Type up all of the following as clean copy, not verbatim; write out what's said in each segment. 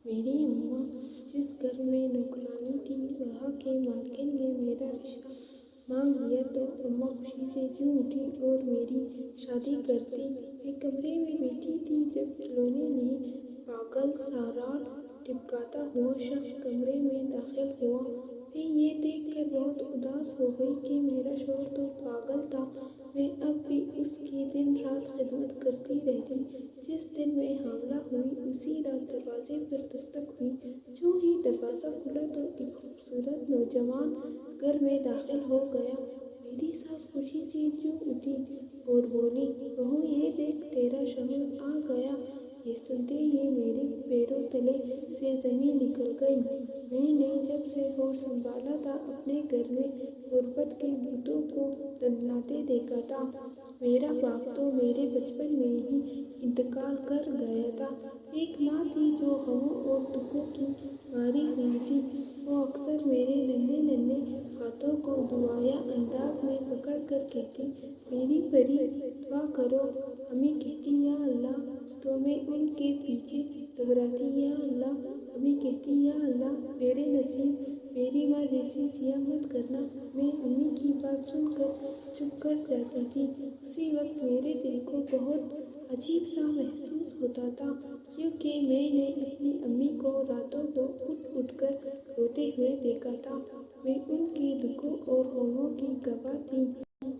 میری اماں جس گھر میں نوکرانی تھی وہاں کے مالکن نے میرا رشتہ مانگ لیا تو اماں خوشی سے جھوم اٹھی اور میری شادی کر دی۔ میں کمرے میں بیٹھی تھی جب کھلونے لیے پاگل سارال ٹپکاتا ہوا شخص کمرے میں داخل ہوا۔ میں یہ دیکھ کر بہت اداس ہو گئی کہ میرا شوہر تو پاگل تھا، میں اب بھی اس کی دن رات خدمت کرتی رہتی۔ جس دن میں حاملہ ہوئی اسی رات دروازے پر دستک ہوئی۔ جو ہی دروازہ کھلا تو ایک خوبصورت نوجوان گھر میں داخل ہو گیا۔ میری ساس خوشی سے جھوم اٹھی اور بولی، بہو یہ دیکھ تیرا شوہر آ گیا۔ یہ سنتے ہی میرے پیروں تلے سے زمین نکل گئی۔ میں نے جب سے ہوش سنبھالا تھا اپنے گھر میں غربت کے بھوتوں کو دندناتے دیکھا تھا۔ میرا باپ تو میرے بچپن میں ہی انتقال کر گیا تھا۔ ایک ماں تھی جو غموں اور دکھوں کی ماری ہوئی تھی۔ وہ اکثر میرے ننھے ننھے ہاتھوں کو دعائیا انداز میں پکڑ کر کہتی، میری پری دعا کرو۔ امی کہتی، یا اللہ، تو میں ان کے پیچھے دہراتی، یا اللہ۔ امی کہتی، یا اللہ میرے نصیب میری ماں جیسی سیاہ مت کرنا۔ میں امی کی بات سن کر چپ کر جاتی تھی۔ اسی وقت میرے دل کو بہت عجیب سا محسوس ہوتا تھا کیونکہ میں نے اپنی امی کو راتوں کو اٹھ اٹھ کر روتے ہوئے دیکھا تھا۔ میں ان کے دکھوں اور غموں کی گواہ تھی۔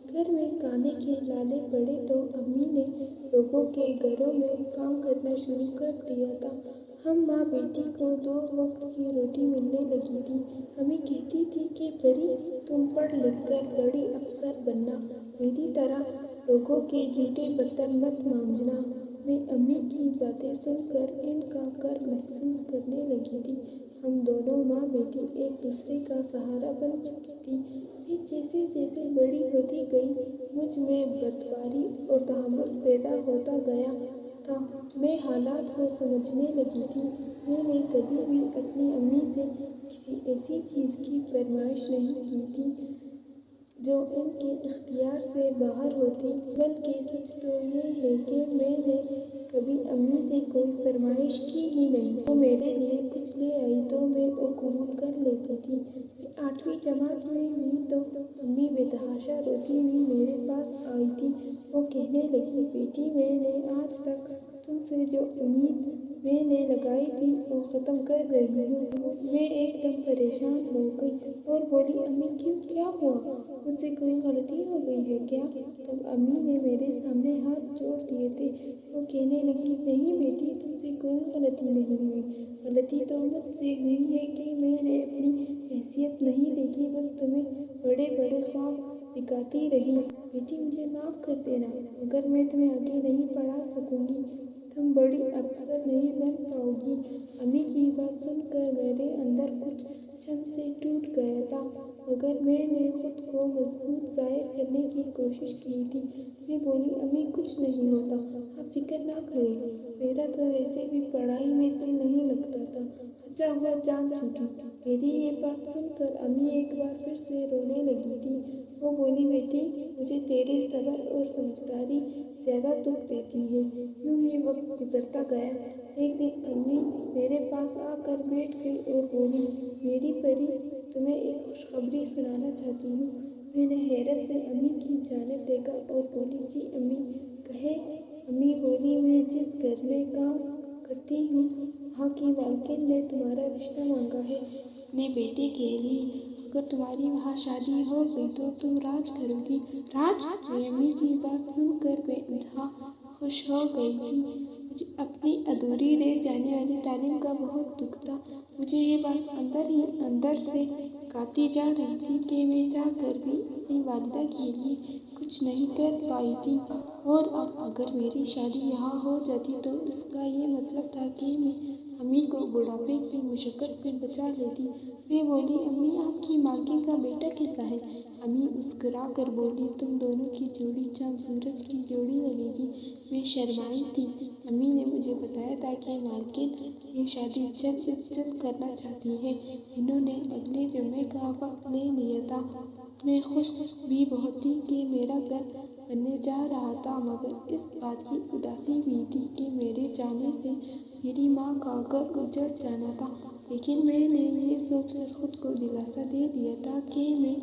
گھر میں کھانے کے لالے پڑے تو امی نے لوگوں کے گھروں میں کام کرنا شروع کر دیا تھا۔ ہم ماں بیٹی کو 2 وقت کی روٹی ملنے لگی تھی۔ امی کہتی تھی کہ پری تم پڑھ لکھ کر بڑی افسر بننا، میری طرح لوگوں کے جھوٹے برتن مت مانجنا۔ میں امی کی باتیں سن کر ان کا کرب محسوس کرنے لگی تھی۔ ہم دونوں ماں بیٹی ایک دوسرے کا سہارا بن چکی تھی۔ میں جیسے جیسے بڑی ہوتی گئی مجھ میں بردباری اور تحمل پیدا ہوتا گیا تھا۔ میں حالات کو سمجھنے لگی تھی۔ میں نے کبھی بھی اپنی امی سے کسی ایسی چیز کی فرمائش نہیں کی تھی جو ان کے اختیار سے باہر ہوتی، بلکہ سچ تو یہ ہے کہ میں نے کبھی امی سے کوئی فرمائش کی ہی نہیں۔ وہ میرے لیے کچھ لے آئی تو میں وہ قبول کر لیتی تھی۔ میں 8ویں جماعت میں ہوئی تو امی بے تحاشا روتی ہوئی میرے پاس آئی تھی۔ وہ کہنے لگی، بیٹی میں نے آج تک تم سے جو امید میں نے لگائی تھی وہ ختم کر رہی ہوں۔ میں ایک دم پریشان ہو گئی اور بولی، امی کیوں، کیا ہوا؟ مجھ سے کوئی غلطی ہو گئی ہے کیا؟ تب امی نے میرے سامنے ہاتھ جوڑ دیے تھے۔ وہ کہنے لگی، نہیں بیٹی، تم سے کوئی غلطی نہیں ہوئی۔ غلطی تو مجھ سے ہوئی ہے کہ میں نے اپنی حیثیت نہیں دیکھی، بس تمہیں بڑے بڑے خواب دکھاتی رہی۔ بیٹی مجھے معاف کر دینا، مگر میں تمہیں آگے نہیں پڑھا سکوں گی، تم بڑی افسر نہیں بن پاؤ گی۔ امی کی بات سن کر میرے اندر کچھ چن سے ٹوٹ گیا تھا، مگر میں نے خود کو مضبوط ظاہر کرنے کی کوشش کی تھی۔ میں بولی، امی کچھ نہیں ہوتا، آپ فکر نہ کریں، میرا تو ویسے بھی پڑھائی میں دل نہیں لگتا تھا، بچا ہوا جان چھوٹی۔ میری یہ بات سن کر امی ایک بار پھر سے رونے لگی تھی۔ وہ بولی، بیٹی مجھے تیرے صبر اور سمجھداری زیادہ دکھ دیتی ہے۔ یوں ہی وقت گزرتا گیا۔ ایک دن امی میرے پاس آ کر بیٹھ گئی اور بولی، میری پری تمہیں ایک خوشخبری سنانا چاہتی ہوں۔ میں نے حیرت سے امی کی جانب دیکھا اور بولی، جی امی کہے۔ امی بولی، میں جس گھر میں کام کرتی ہوں وہاں کی مالکن نے تمہارا رشتہ مانگا ہے اپنے بیٹے کے لیے۔ اگر تمہاری وہاں شادی ہو گئی تو تم راج کرو گی۔ راج؟ میں امی کی بات سن کر بے انتہا خوش ہو گئی تھی۔ مجھے اپنی ادھوری رہ جانے والی تعلیم کا بہت دکھ تھا۔ مجھے یہ بات اندر ہی اندر سے کاتی جا رہی تھی کہ میں چاہ کر بھی اپنی والدہ کے لیے کچھ نہیں کر پائی تھی، اور اب اگر میری شادی یہاں ہو جاتی تو اس کا یہ مطلب تھا کہ میں امی کو بڑھاپے کی مشقت سے بچا لیتی۔ میں بولی، امی آپ کی مالکن کا بیٹا کیسا ہے؟ امی مسکرا کر بولی، تم دونوں کی جوڑی چاند سورج کی جوڑی لگے گی۔ میں شرمائی تھی۔ امی نے مجھے بتایا تھا کہ مالکن یہ شادی جلد از جلد کرنا چاہتی ہیں، انہوں نے اگلے جمعے کا وقت لے لیا تھا۔ میں خوش بھی بہت تھی کہ میرا گھر بننے جا رہا تھا، مگر اس بات کی اداسی بھی تھی کہ میرے جانے سے मेरी माँ का घर उजड़ जाना था, लेकिन मैंने ये सोचकर खुद को दिलासा दे दिया था कि मैं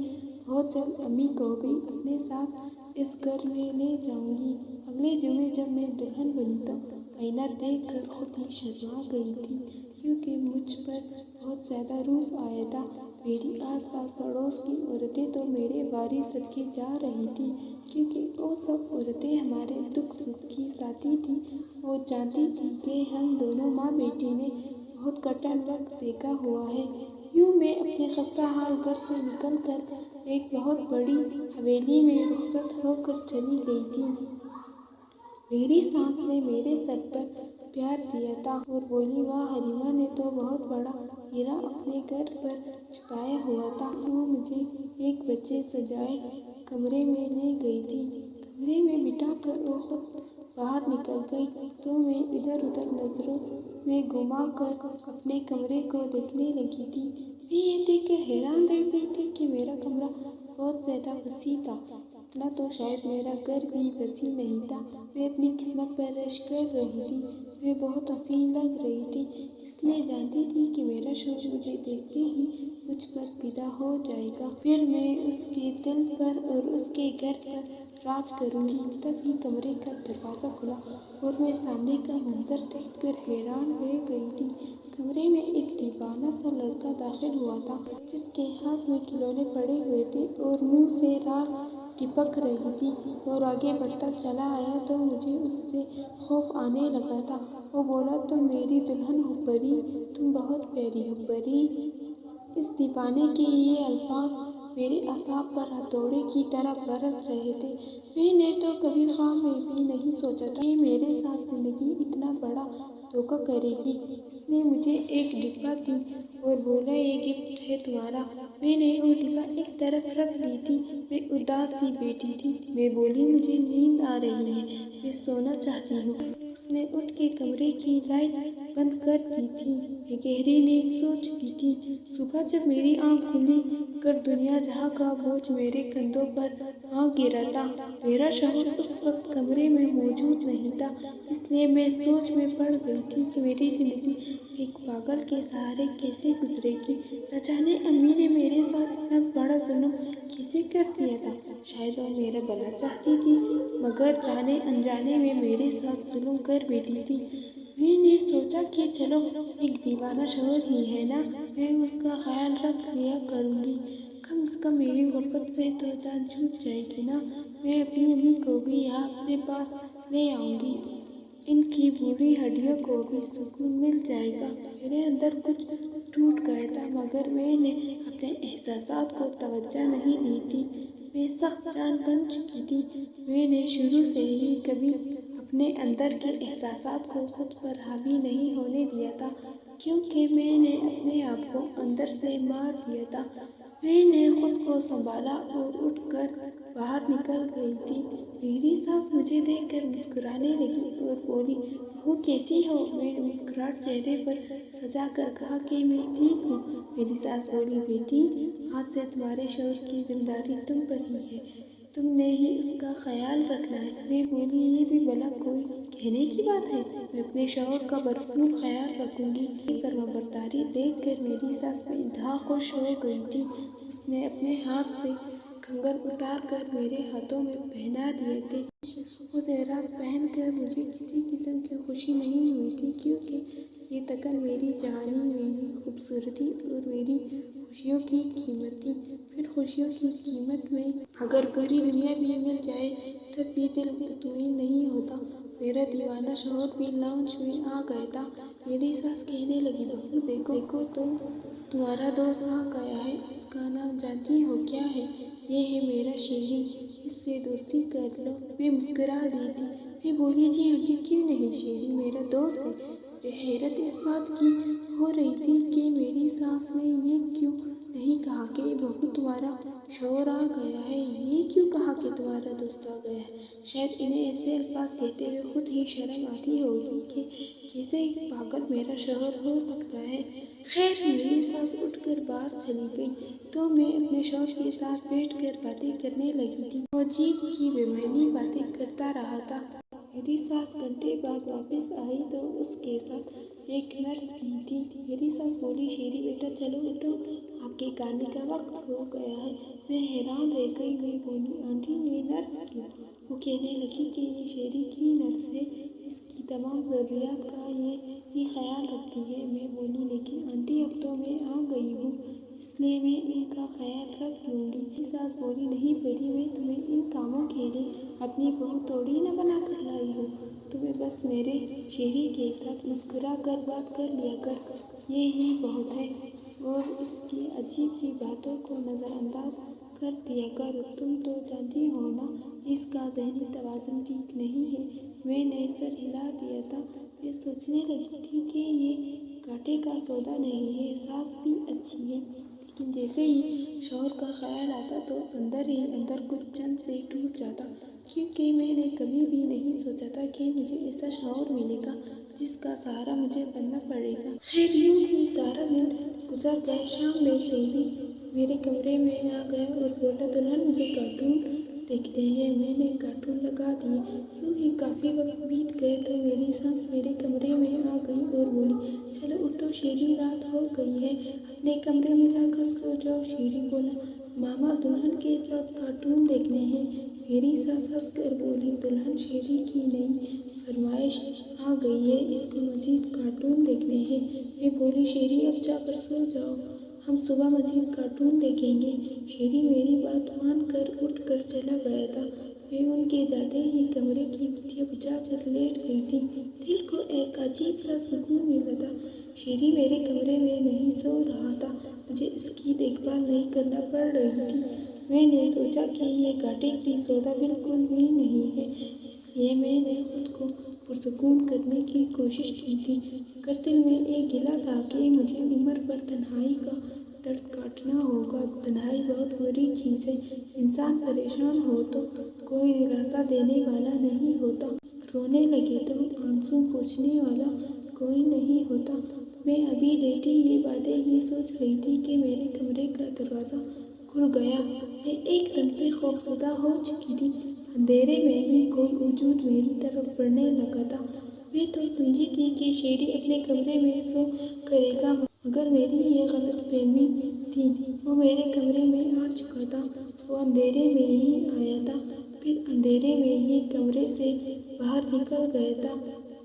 बहुत जल्द अम्मी को भी अपने साथ इस घर में ले जाऊंगी। अगले जुमे जब मैं दुल्हन बनी तो आईना देखकर खुद ही शर्मा गई थी, क्योंकि मुझ पर बहुत ज़्यादा रूप आया था। मेरी आसपास पड़ोस की औरतें तो मेरे बारी सदके जा रही थी, क्योंकि वो सब औरतें हमारे दुख सुख की साथी थी। वो जानती थी कि हम दोनों माँ बेटी ने बहुत कठिन वक्त देखा हुआ है। यूँ मैं अपने खस्ता हाल घर से निकल कर एक बहुत बड़ी हवेली में रुखसत होकर चली गई थी। मेरी सास ने मेरे सर पर प्यार दिया था और बोली, वाह हलीमा ने तो बहुत बड़ा हीरा अपने घर पर छुपाया हुआ था। वो मुझे एक बच्चे सजाए कमरे में ले गई थी। कमरे में बिठा कर वो खुद बाहर निकल गई तो मैं इधर उधर नजरों में घुमा कर अपने कमरे को देखने लगी थी। मैं ये देखकर हैरान रह गई थी कि मेरा कमरा बहुत ज़्यादा वसी था। इतना तो शायद मेरा घर भी वसी नहीं था। मैं अपनी किस्मत पर रश कर रही थी। मैं बहुत हसीन लग रही थी, इसलिए जानती थी कि मेरा शौहर मुझे देखते ही मुझ पर फिदा हो जाएगा। फिर मैं उसके दिल पर और उसके घर पर राज करूंगी। तभी कमरे का दरवाज़ा खुला और मैं सामने का मंजर देखकर हैरान रह गई थी। कमरे में एक दीवाना सा लड़का दाखिल हुआ था, जिसके हाथ में खिलौने पड़े हुए थे और मुंह से राख टिपक रही थी। और आगे बढ़ता चला आया तो मुझे उससे खौफ आने लगा था। वो बोला, तुम मेरी दुल्हन हो परी, तुम बहुत प्यारी हो परी। इस दीवाने के ये अल्फाज मेरे असाब पर हथौड़े की तरह बरस रहे थे। मैंने तो कभी ख्वाब में भी नहीं सोचा था कि मेरे साथ जिंदगी इतना बड़ा धोखा करेगी। इसने मुझे एक डिब्बा दी और बोला, ये गिफ्ट है तुम्हारा। मैंने वो डिब्बा एक तरफ रख दी थी। मैं उदास सी बैठी थी। मैं बोली, मुझे नींद आ रही है, मैं सोना चाहती हूँ। उसने उठ के कमरे की लाइट बंद कर दी थी। मैं गहरी नींद सो चुकी थी। सुबह जब मेरी आँख खुली कर दुनिया जहाँ का बोझ मेरे कंधों पर आ गिरा था। मेरा शौहर उस वक्त कमरे में मौजूद नहीं था, इसलिए मैं सोच में पड़ गई थी कि मेरी जिंदगी एक पागल के सहारे कैसे गुजरेगी। न जाने अम्मी ने मेरे साथ इतना बड़ा जुल्म कैसे कर दिया था। शायद वो मेरा भला चाहती थी, मगर जाने अनजाने में मेरे साथ जुल्म कर बैठी थी। मैंने सोचा कि चलो, एक दीवाना शौहर ही है ना, मैं उसका ख्याल रख लिया करूँगी। कम से कम मेरी गुर्बत से तो जान छूट जाएगी ना। मैं अपनी अम्मी को भी यहाँ अपने पास ले आऊँगी। इनकी बूढ़ी हड्डियों को भी सुकून मिल जाएगा। मेरे अंदर कुछ टूट गया था, मगर मैंने अपने एहसासात को तवज्जो नहीं दी थी। मैं सख्त जान बन चुकी थी। मैंने शुरू से ही कभी अपने अंदर के एहसासात को खुद पर हावी नहीं होने दिया था, क्योंकि मैंने अपने आप को अंदर से मार दिया था। मैंने खुद को संभाला और उठकर बाहर निकल गई थी। मेरी सास मुझे देखकर मुस्कुराने लगी और बोली, बहू कैसी हो? मैंने मुस्कुराहट चेहरे पर सजा कर कहा कि मैं ठीक हूँ। मेरी सास बोली, बेटी, आज से तुम्हारे शौहर की जिम्मेदारी तुम पर ही है, तुमने ही उसका ख्याल रखना है। मैं बोली, ये भी भला कोई कहने की बात है? मैं अपने शौहर का भरपूर ख्याल रखूंगी। फर्माबरदारी देख कर मेरी सास में इंतहा खुश हो गई थी। उसने अपने हाथ से कंगन उतार कर मेरे हाथों में पहना दिए थे। वो ज़ेवरात पहन कर मुझे किसी किस्म की खुशी नहीं हुई थी, क्योंकि ये तकन मेरी जवानी, मेरी खूबसूरती और मेरी खुशियों की कीमत थी। फिर खुशियों की कीमत में अगर पूरी दुनिया भी मिल जाए तब भी दिल मुतमईन नहीं होता। मेरा दीवाना शौहर भी लाउंज में आ गया था। मेरी सास कहने लगी, बहू देखो तो तुम्हारा दोस्त आ गया है। इसका नाम जानती हो क्या है? ये है मेरा शेरी, इससे दोस्ती कर लो। मैं मुस्कुरा दी थी। मैं बोली, जी आंटी, क्यों नहीं, शेरी मेरा दोस्त है। मुझे हैरत इस बात की हो रही थी कि मेरी सास ने ये क्यों नहीं कहा कि बहू तुम्हारा शौहर आ गया है, ये क्यों कहा कि तुम्हारा दोस्त आ गया है। शायद इन्हें ऐसे अल्फाज कहते हुए खुद ही शर्म आती होगी कि कैसे एक पागल मेरा शौहर हो सकता है। खैर, मेरी सास उठकर बाहर चली गई तो मैं अपने शौहर के साथ बैठकर बातें करने लगी थी। वो अजीब की बेमानी बातें करता रहा था। मेरी सास घंटे बाद वापस आई तो उसके साथ एक नर्स भी थी। मेरी सास बोली, शेरी बेटा चलो उठो, आपके गाने का वक्त हो गया है। मैं हैरान रह गई। मैं बोली, आंटी ये नर्स क्यों? वो कहने लगी कि ये शेरी की नर्स है, इसकी तमाम ज़रूरियात का ये ख्याल रखती है। मैं बोली, लेकिन आंटी अब तो मैं आ गई हूँ, इसलिए मैं इनका ख्याल रख लूँगी। मेरी सास बोली, नहीं परी, मैं तुम्हें इन कामों के लिए अपनी बहू थोड़ी न बना कर लाई हूँ। तुम्हें बस मेरे शेरी के साथ मुस्कुरा कर बात कर लिया कर, ये ही बहुत है, और इसकी अजीब सी बातों को नज़रअंदाज कर दिया कर। तुम तो जानती हो ना, इसका ज़हनी तवाज़ुन ठीक नहीं है। मैंने सर हिला दिया था। मैं सोचने लगी थी कि ये घाटे का सौदा नहीं है। सास भी अच्छी है, लेकिन जैसे ही शौहर का ख्याल आता तो अंदर ही अंदर कुछ चैन से टूट जाता, क्योंकि मैंने कभी भी नहीं सोचा था कि मुझे ऐसा शौहर मिलेगा जिसका सहारा मुझे बनना पड़ेगा। खैर यूँ ही सारा दिन गुजर गया। शाम में शेरी मेरे कमरे में आ गया और बोला, दुल्हन मुझे कार्टून देखते हैं। मैंने कार्टून लगा दिए। यूँ ही काफ़ी वक्त बीत गए तो मेरी सास मेरे कमरे में आ गई और बोली, चलो उठो शेरी, रात हो गई है, अपने कमरे में जाकर सो जाओ। शेरी बोला, मामा दुल्हन के साथ कार्टून देखने हैं। मेरी सास हंस कर बोली, दुल्हन शेरी की नई फरमाइश आ गई है, इसको मजीद कार्टून देखने हैं। मैं बोली, शेरी अब जाकर सो जाओ, हम सुबह मजीद कार्टून देखेंगे। शेरी मेरी बात मान कर उठ कर चला गया था। मैं उनके जाते ही कमरे की बत्तियां बुझाकर लेट गई थी। दिल को एक अजीब सा सुकून मिला था। शेरी मेरे कमरे में नहीं सो रहा था, मुझे इसकी देखभाल नहीं करना पड़ रही थी। मैंने सोचा कि ये घाटे की सौदा बिल्कुल भी नहीं है, इसलिए मैंने खुद को पुरसुकून करने की कोशिश की थी, मगर दिल में एक गिला था कि मुझे उम्र भर तन्हाई का दर्द काटना होगा। तन्हाई बहुत बुरी चीज़ है। इंसान परेशान हो तो कोई दिलासा देने वाला नहीं होता, रोने लगे तो आंसू पोंछने वाला कोई नहीं होता। मैं अभी लेटी ये बातें ही सोच रही थी कि मेरे कमरे का दरवाज़ा खुल गया। मैं एकदम से खौफज़दा हो चुकी थी। अंधेरे में ही कोई वजूद मेरी तरफ बढ़ने लगा था। मैं तो समझी थी कि शेरी अपने कमरे में सो करेगा, मगर मेरी ये गलतफहमी थी। वो मेरे कमरे में आ चुका था। वो अंधेरे में ही आया था, फिर अंधेरे में ही कमरे से बाहर निकल गया था।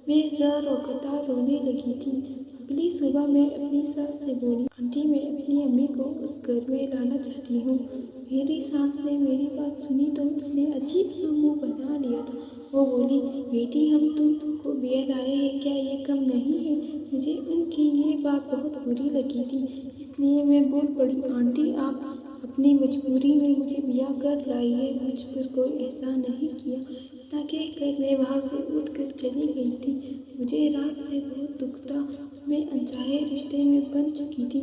मैं ज़र वक़्तार रोने लगी थी। अगली सुबह मैं अपनी सास से बोली, आंटी मैं अपनी अम्मी को उस घर में लाना चाहती हूँ। मेरी सास ने मेरी बात सुनी तो उसने अजीब सा मुँह बना लिया था। वो बोली, बेटी हम तुमको बियर लाए हैं, क्या ये कम नहीं है? मुझे उनकी ये बात बहुत बुरी लगी थी, इसलिए मैं बोल पड़ी, आंटी आप अपनी मजबूरी में मुझे ब्याह कर लाई है, मुझ पर कोई एहसान नहीं किया। इतना कहकर मैं वहाँ से उठकर चली गई थी। मुझे रात से बहुत दुख था। मैं अनचाहे रिश्ते में बन चुकी थी।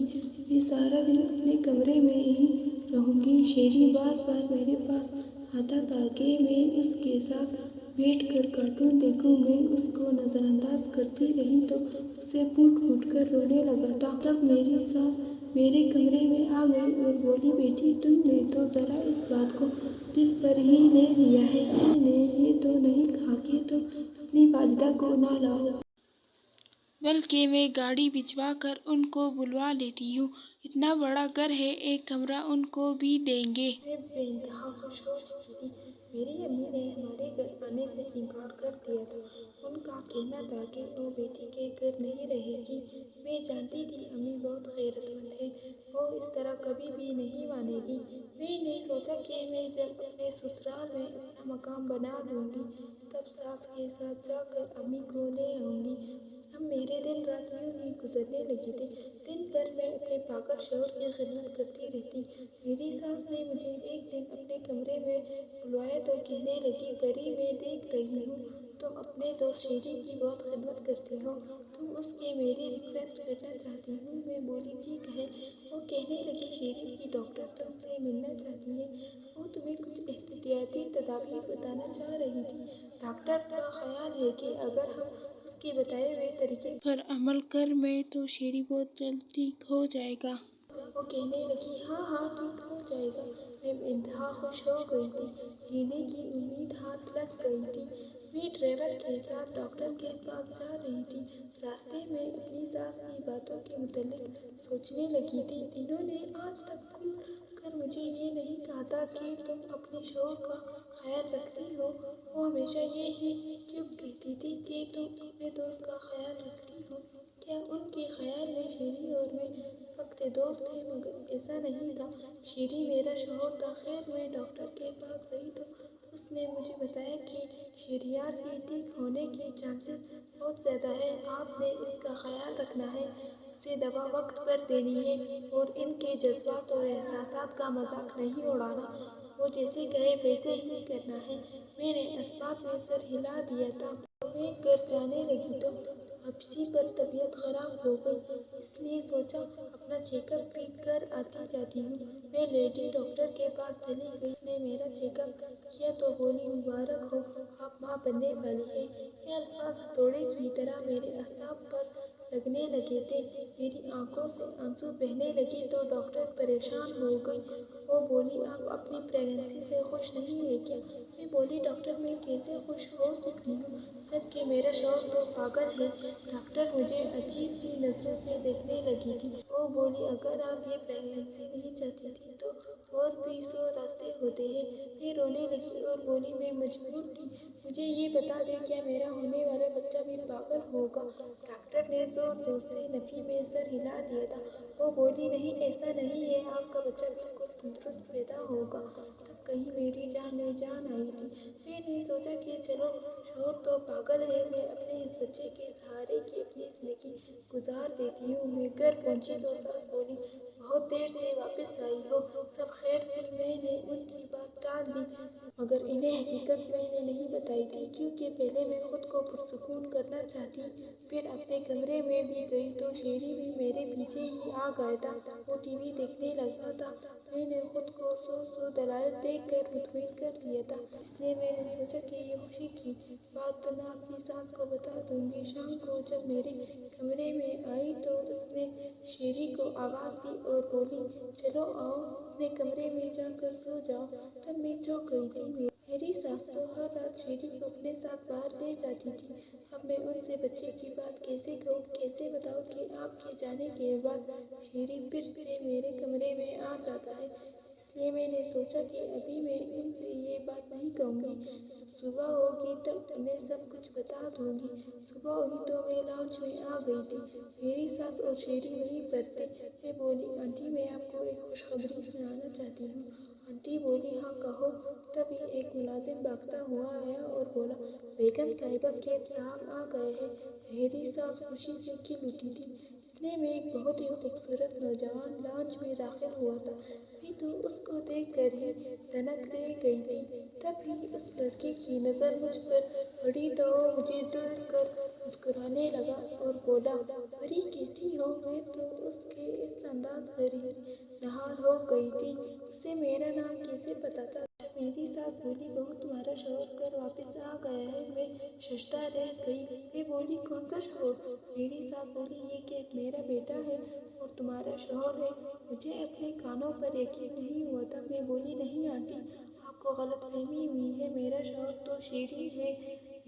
मैं सारा दिन अपने कमरे में ही रहूँगी। शेरी बार बार मेरे पास आता था कि मैं उसके साथ बैठ कर कार्टून देखूं। मैं उसको नज़रअंदाज करती रही तो उसे फूट फूट कर रोने लगा था। तब मेरी सास मेरे कमरे में आ गई और बोली, बेटी तुमने तो ज़रा इस बात को दिल पर ही ले लिया है। मैंने ये तो नहीं कहा कि तुम अपनी वालिदा को ना लाओ, बल्कि मैं गाड़ी भिजवा कर उनको बुलवा लेती हूँ। इतना बड़ा घर है, एक कमरा उनको भी देंगे। मैं बेइंतहा खुश हो चुकी थी। मेरी अम्मी ने हमारे घर आने से इनकार कर दिया था। उनका कहना था कि वो बेटी के घर नहीं रहेगी। मैं जानती थी अम्मी बहुत गैरतमंद है, वो इस तरह कभी भी नहीं मानेगी। मैंने सोचा कि मैं जब अपने ससुराल में अपना मकाम बना लूँगी तब सास के साथ जाकर अम्मी को ले आऊँगी। अब मेरे दिन रात यूँ ही गुजरने लगे थे। दिन भर मैं अपने पागल शौहर की खिदमत करती रहती। मेरी सास ने मुझे एक दिन अपने कमरे में बुलवाया तो कहने लगी, परी मैं देख रही हूँ तुम अपने दोस्त शेरी की बहुत खिदमत करती हो, तुम उसकी मेरी रिक्वेस्ट करना चाहती हूँ। मैं बोली, जी कहे। वो कहने लगी, शेरी की डॉक्टर तुमसे मिलना चाहती है, वो तुम्हें कुछ एहतियाती तदाबीर बताना चाह रही थी। डॉक्टर का ख्याल है कि अगर हम उसके बताए हुए तरीके पर अमल कर में तो शेरी बहुत जल्द ठीक हो जाएगा। वो कहने लगी, हाँ हाँ ठीक हो जाएगा। मैं इंतहा खुश हो गई थी। जीने की उम्मीद हाथ लग गई थी। मैं ड्राइवर के साथ डॉक्टर के पास जा रही थी। रास्ते में अपनी सास की बातों के मुतालिक सोचने लगी थी। इन्होंने आज तक खुल कर मुझे ये नहीं कहा था कि तुम अपने शौहर का ख्याल रखती हो। वो हमेशा ये ही क्यों कहती थी कि तुम अपने दोस्त का ख्याल रखती हो। क्या उनके ख्याल में शीरी और मैं फकत दोस्त थे? मगर ऐसा नहीं था। शीरी मेरा शौहर था। खैर मैं डॉक्टर के पास गई तो उसने मुझे बताया कि शेरियार के ठीक होने के चांसेस बहुत ज़्यादा है। आपने इसका ख्याल रखना है, उसे दवा वक्त पर देनी है और इनके जज्बात और एहसासात का मजाक नहीं उड़ाना। वो जैसे कहे वैसे ही करना है। मैंने इस्बात में सर हिला दिया था। मैं घर जाने लगी तो वापसी पर तबीयत खराब हो गई, इसलिए सोचा अपना चेकअप भी कर आती जाती हूँ। मैं लेडी डॉक्टर के पास चली गई। उसने मेरा चेकअप किया तो बोली, मुबारक हो, आप माँ बनने वाली है। ये अल्फाज हथौड़े की तरह मेरे असाब पर लगने लगे थे। मेरी आंखों से आंसू बहने लगे तो डॉक्टर परेशान हो गई। वो बोली, आप अपनी प्रेगनेंसी से खुश नहीं है क्या? मैं बोली, डॉक्टर मैं कैसे खुश हो सकती हूँ जबकि मेरा शौहर तो पागल है। डॉक्टर मुझे अजीब सी नज़रों से देखने लगी थी। वो बोली, अगर आप ये प्रेगनेंसी नहीं चाहती थी तो और भी 100 रास्ते होते हैं। मैं रोने लगी और बोली, मैं मजबूर थी। मुझे ये बता दे, क्या मेरा होने वाला बच्चा भी पागल होगा? डॉक्टर ने जोर जोर से नफी में सर हिला दिया था। वो बोली, नहीं ऐसा नहीं है, आपका बच्चा बिल्कुल तंदुरुस्त पैदा होगा। तब कहीं मेरी जान में जान आई थी। मैंने सोचा कि चलो, शौहर तो पागल है, मैं अपने इस बच्चे के सहारे की अपनी जिंदगी गुजार देती हूँ। मैं घर पहुंची तो सास बोली, बहुत देर से वापस आई हो, सब खैर थी? मैंने उनकी बात टाल दी, मगर इन्हें हकीकत मैंने नहीं बताई थी, क्योंकि पहले मैं खुद को पुरसुकून करना चाहती। फिर अपने कमरे में भी गई तो शेरी भी मेरे पीछे ही आ गया था। वो टीवी देखने लगा था। मैंने खुद को सौ दलाल देख कर मुतमईन कर लिया था, इसलिए मैंने सोचा कि ये खुशी की बात तो मैं अपनी सास को बता दूंगी। शाम को जब मेरे कमरे में आई तो उसने शेरी को आवाज़ दी और बोली, चलो आओ, अपने कमरे में जाकर सो जाओ। तब मैं चौंक गई थी। मेरी सास तो हर रात शेरी को अपने साथ बाहर ले जाती थी। अब मैं उनसे बच्चे की बात कैसे कहूँ, कैसे बताऊँ कि आपके जाने के बाद शेरी फिर से मेरे कमरे में आ जाता है। इसलिए मैंने सोचा कि अभी मैं उनसे ये बात नहीं कहूँगी। सुबह होगी तब उन्हें सब कुछ बता दूंगी। सुबह हुई तो मैं लाउंज में आ गई थी। मेरी सास और शेरी वहीं पर थे। मैं बोली, आंटी मैं आपको एक खुशखबरी सुनाना चाहती हूँ। आंटी बोली, हाँ कहो। तभी एक मुलाजिम भागता हुआ आया और बोला, बेगम साहिबा कैब साहब आ गए हैं। मेरी सास खुशी से खिल उठी थी। इतने में एक बहुत ही खूबसूरत नौजवान लाउंज में दाखिल हुआ था। मैं तो उसको देख कर ही दनक रह गई थी। तभी उस लड़के की नज़र मुझ पर पड़ी तो मुझे देख कर मुस्कुराने लगा और बोला, परी कैसी हो? मैं तो उसके इस अंदाज पर ही नहार हो गई थी। उसे मेरा नाम कैसे पता था? मेरी सास बोली, बहू तुम्हारा शौहर घर वापस आ गया है। मैं शर्मदा रह गई। मैं बोली, कौन सा शौहर? मेरी सास बोली, ये कैब मेरा बेटा है और तुम्हारा शौहर है। मुझे अपने कानों पर यकीन नहीं हुआ था। मैं बोली, नहीं आंटी, आपको गलतफहमी हुई है, मेरा शौहर तो शेरी है।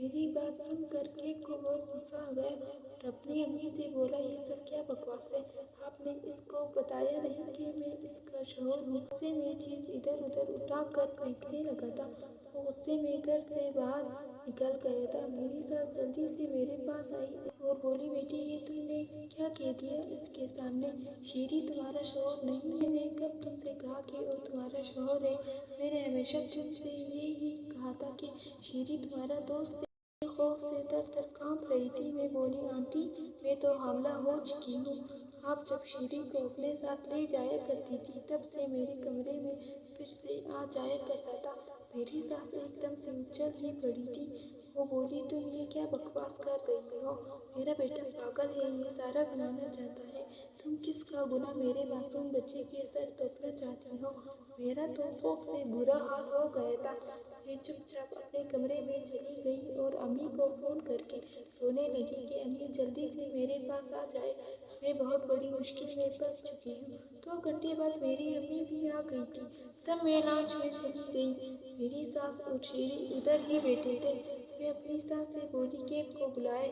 मेरी बात सुनकर कैब को बहुत गुस्सा आ गया और अपनी अम्मी से बोला, ये सब क्या बकवास है? आपने इसको बताया नहीं कि मैं इसका शौहर हूँ? उससे मैं चीज़ इधर उधर उठा कर फेंकने लगा था। वो गुस्से में घर से बाहर निकल गया था। मेरी सास जल्दी से मेरे पास आई और बोली, बेटी ये तुमने क्या कह दिया इसके सामने? शेरी तुम्हारा शौहर नहीं है। मैंने कब तुमसे कहा कि वो तुम्हारा शौहर है? मैंने हमेशा तुमसे ये ही कहा था कि शेरी तुम्हारा दोस्त है। मैं खौफ से थर थर कांप रही थी। मैं बोली, आंटी मैं तो हमला हो चुकी हूँ। आप जब शेरी को अपने साथ ले जाया करती थी तब से मेरे कमरे में फिर से आ जाया करता था। मेरी सास एकदम से उछल ही पड़ी थी। वो बोली, तुम ये क्या बकवास कर रही हो? मेरा बेटा पागल है, ये सारा जमाना जानता है। तुम किसका गुनाह मेरे मासूम बच्चे के सर थोपना चाहती हो? मेरा तो खौफ से बुरा हाल हो गया था। मैं चुपचाप अपने कमरे में चली गई और अम्मी को फ़ोन करके रोने लगी कि अम्मी जल्दी से मेरे पास आ जाए, मैं बहुत बड़ी मुश्किल में फंस चुकी हूँ। 2 घंटे बाद मेरी अम्मी भी आ गई थी। तब मैं लाउंज में चली गई। मेरी सास और शेरी उधर ही बैठे थे। मैं अपनी सास से बोली कैब को बुलाए।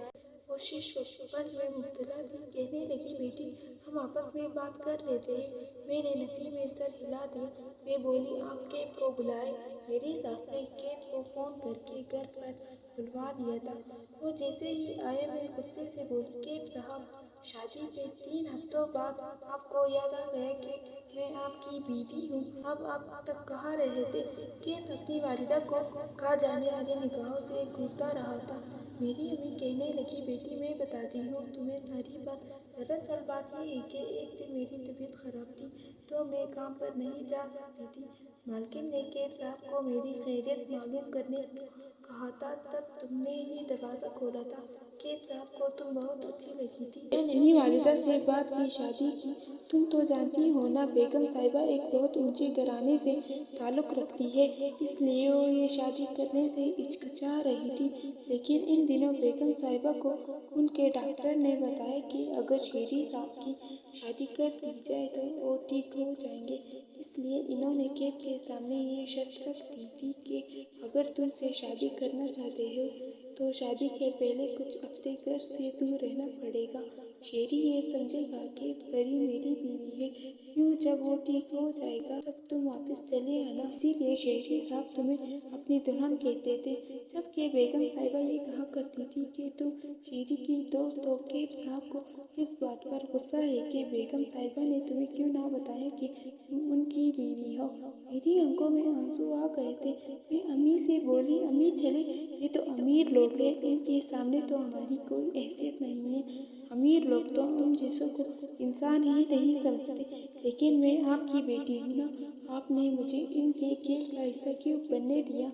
वो पंच में मुब्तला थी। कहने लगी, बेटी हम आपस में बात कर लेते हैं। मैंने नफी में सर हिला दिया। मैं बोली, आप कैब को बुलाए। मेरी सास ने कैब को फोन करके घर पर बुलवा लिया था। वो जैसे ही आए मैं गुस्से से बोली, कैब साहब, शादी के 3 हफ्तों बाद आपको याद आ गया कि मैं आपकी बीवी हूँ। आप तक कहाँ रहे थे? कैब अपनी वालिदा को कहा जाने वाली निगाहों से घूरता रहा था। मेरी अम्मी कहने लगी, बेटी मैं बताती हूँ तुम्हें सारी बात। दरअसल बात ये है कि एक दिन मेरी तबीयत खराब थी तो मैं काम पर नहीं जा सकती थी। मालकिन ने कैब साहब को मेरी खैरियत मालूम करने कहा था। तब तुमने ही दरवाज़ा खोला था। कैब साहब को तुम बहुत अच्छी लगी थी। मैंने अपनी वालिदा से बात की, शादी की। तुम तो जानती हो ना, बेगम साहिबा एक बहुत ऊंचे घराने से ताल्लुक़ रखती है, इसलिए वो ये शादी करने से हिचकिचा रही थी। लेकिन इन दिनों बेगम साहिबा को उनके डॉक्टर ने बताया कि अगर शेरी साहब की शादी कर दी जाए तो वो ठीक हो जाएंगे। इसलिए इन्होंने कैब के सामने ये शर्त रख दी थी कि अगर तुमसे शादी करना चाहते हो तो शादी के पहले कुछ हफ्ते घर से दूर रहना पड़ेगा। शेरी ये समझेगा कि परी मेरी बीवी है, यूँ जब वो ठीक हो जाएगा तब तुम वापस चले आना। इसीलिए शेरी साहब तुम्हें अपनी दुल्हन कहते थे। जबकि बेगम साहिबा ये कहा करती थी कि तुम शेरी की दोस्त हो। कैब साहब को इस बात पर गुस्सा है कि बेगम साहिबा ने तुम्हें क्यों ना बताया कि तुम उनकी बीवी हो। मेरी आंखों में आंसू आ गए थे। मैं अम्मी से बोली, अम्मी चले, ये तो अमीर लोग हैं, इनके सामने तो हमारी कोई हैसियत नहीं है। अमीर लोग तो हम जैसों को इंसान ही नहीं समझते। लेकिन मैं आपकी बेटी हूँ ना, आपने मुझे इनके खेल का हिस्सा क्यों बनने दिया?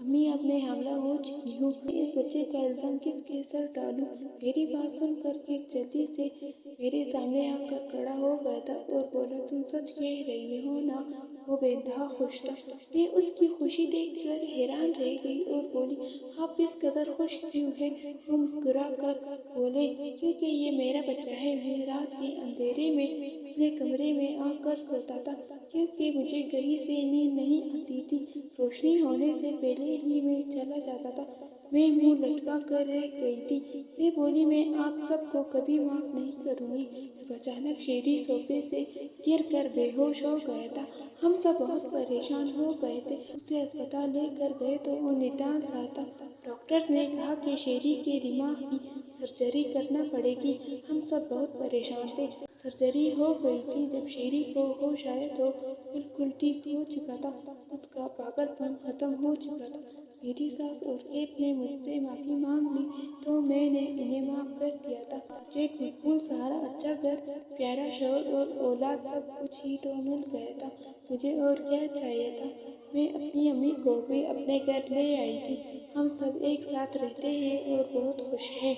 अम्मी अब मैं हमला हो चुकी हूँ। मैं इस बच्चे का इल्ज़ाम किसके सर डालूं? मेरी बात सुनकर कैब जल्दी से मेरे सामने आकर खड़ा हो गया था और बोला, तुम सच कह रही हो ना? वो बेइंतहा खुश था। मैं उसकी खुशी देखकर हैरान रह गई और बोली, आप इस कदर खुश क्यों हैं? वो मुस्कुरा कर बोले, क्योंकि ये मेरा बच्चा है। मैं रात के अंधेरे में अपने कमरे में आकर सोता था, क्योंकि मुझे कहीं से नींद नहीं आती थी। रोशनी होने से पहले ही मैं चला जाता था। मैं मुंह लटका कर रह गई थी। मैं बोली, मैं आप सबको कभी माफ़ नहीं करूँगी। जब अचानक शेरी सोफे से गिर कर बेहोश हो गया था। हम सब बहुत परेशान हो गए थे। उसे अस्पताल लेकर गए तो वो निटाल सा था। डॉक्टर्स ने कहा कि शेरी के दिमाग की सर्जरी करना पड़ेगी। हम सब बहुत परेशान थे। सर्जरी हो गई थी। जब शेरी को होश आया तो बिल्कुल ठीक हो चुका था। उसका पागलपन खत्म हो चुका था। मेरी सास और कैब ने मुझसे माफ़ी मांग ली तो मैंने इन्हें माफ़ कर दिया था। मुझे एक मकबूल सहारा, अच्छा घर, प्यारा शौहर और औलाद, सब कुछ ही तो मिल गया था। मुझे और क्या चाहिए था? मैं अपनी अम्मी को भी अपने घर ले आई थी। हम सब एक साथ रहते हैं और बहुत खुश हैं।